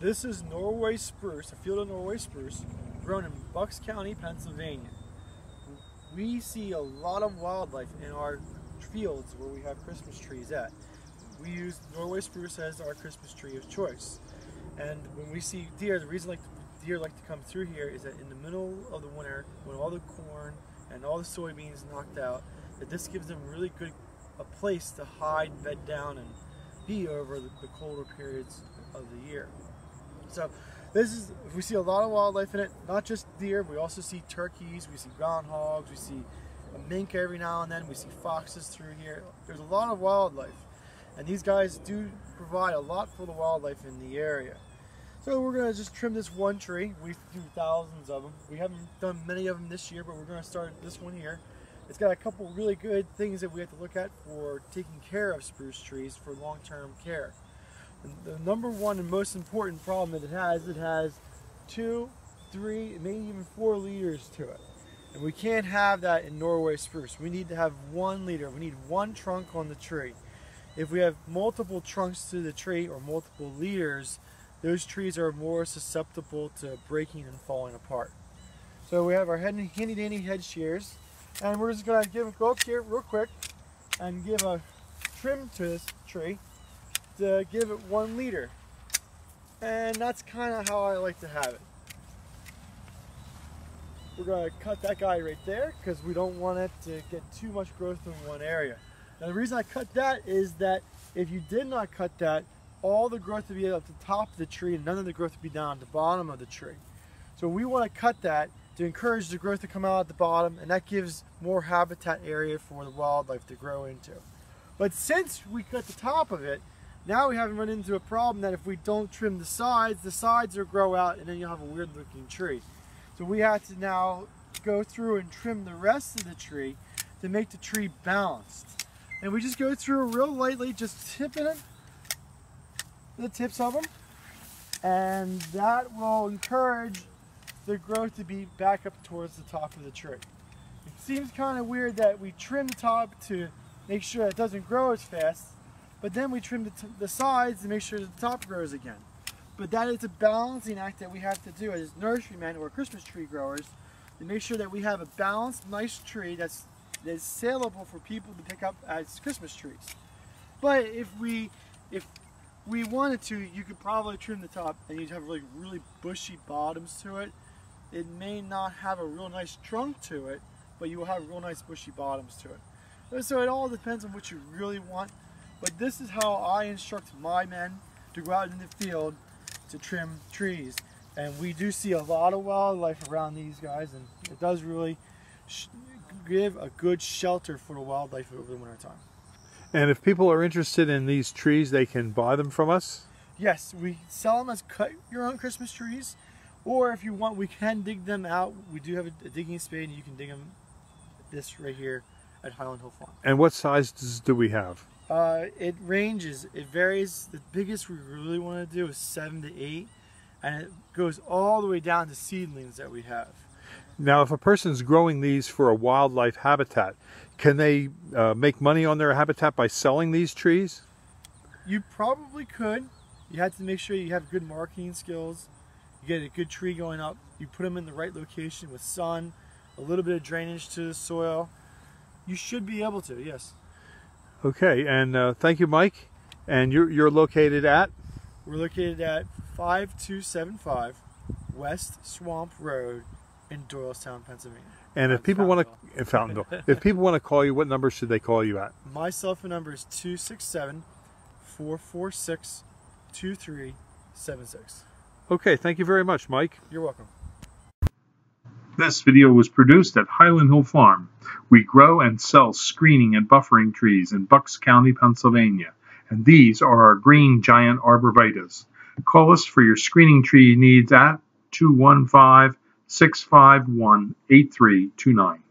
This is Norway spruce, a field of Norway spruce, grown in Bucks County, Pennsylvania. We see a lot of wildlife in our fields where we have Christmas trees at. We use Norway spruce as our Christmas tree of choice. And when we see deer, the reason deer like to come through here is that in the middle of the winter, when all the corn and all the soybeans knocked out, that this gives them really good a place to hide, bed down, and be over the colder periods of the year. So we see a lot of wildlife in it, not just deer, we also see turkeys, we see groundhogs, we see a mink every now and then, we see foxes through here. There's a lot of wildlife, and these guys do provide a lot for the wildlife in the area. So we're going to just trim this one tree. We do thousands of them. We haven't done many of them this year, but we're going to start this one here. It's got a couple really good things that we have to look at for taking care of spruce trees for long-term care. The number one and most important problem that it has 2, 3, maybe even 4 leaders to it. And we can't have that in Norway spruce. We need to have 1 leader. We need 1 trunk on the tree. If we have multiple trunks to the tree or multiple leaders, those trees are more susceptible to breaking and falling apart. So we have our handy dandy head shears, and we're just going to go up here real quick and give a trim to this tree to give it 1 leader. And that's kind of how I like to have it. We're going to cut that guy right there because we don't want it to get too much growth in one area. Now the reason I cut that is that if you did not cut that, all the growth would be up the top of the tree and none of the growth would be down at the bottom of the tree. So we want to cut that to encourage the growth to come out at the bottom, and that gives more habitat area for the wildlife to grow into. But since we cut the top of it, now we haven't run into a problem that if we don't trim the sides will grow out and then you'll have a weird looking tree. So we have to now go through and trim the rest of the tree to make the tree balanced. And we just go through real lightly, just tipping it, the tips of them, and that will encourage the growth to be back up towards the top of the tree. It seems kind of weird that we trim the top to make sure it doesn't grow as fast, but then we trim the sides to make sure the top grows again. But that is a balancing act that we have to do as nurserymen or Christmas tree growers to make sure that we have a balanced, nice tree that's saleable for people to pick up as Christmas trees. But if we wanted to, you could probably trim the top and you'd have really bushy bottoms to it. It may not have a real nice trunk to it, but you will have real nice bushy bottoms to it. So it all depends on what you really want. But this is how I instruct my men to go out in the field to trim trees. And we do see a lot of wildlife around these guys, and it does really give a good shelter for the wildlife over the winter time. And if people are interested in these trees, they can buy them from us? Yes, we sell them as cut your own Christmas trees, or if you want, we can dig them out. We do have a digging spade, and you can dig them this right here at Highland Hill Farm. And what sizes do we have? It ranges, it varies. The biggest we really want to do is 7 to 8, and it goes all the way down to seedlings that we have. Now, if a person's growing these for a wildlife habitat, can they make money on their habitat by selling these trees? You probably could. You have to make sure you have good marketing skills. You get a good tree going up. You put them in the right location with sun, a little bit of drainage to the soil. You should be able to, yes. Okay, and thank you, Mike. And you're located at? We're located at 5275 West Swamp Road in Doylestown, Pennsylvania. And if people want to, in Fountainville, if people want to call you, what number should they call you at? My cell phone number is 267-446-2376. Okay, thank you very much, Mike. You're welcome. This video was produced at Highland Hill Farm. We grow and sell screening and buffering trees in Bucks County, Pennsylvania, and these are our green giant arborvitaes. Call us for your screening tree needs at 215-651-8329.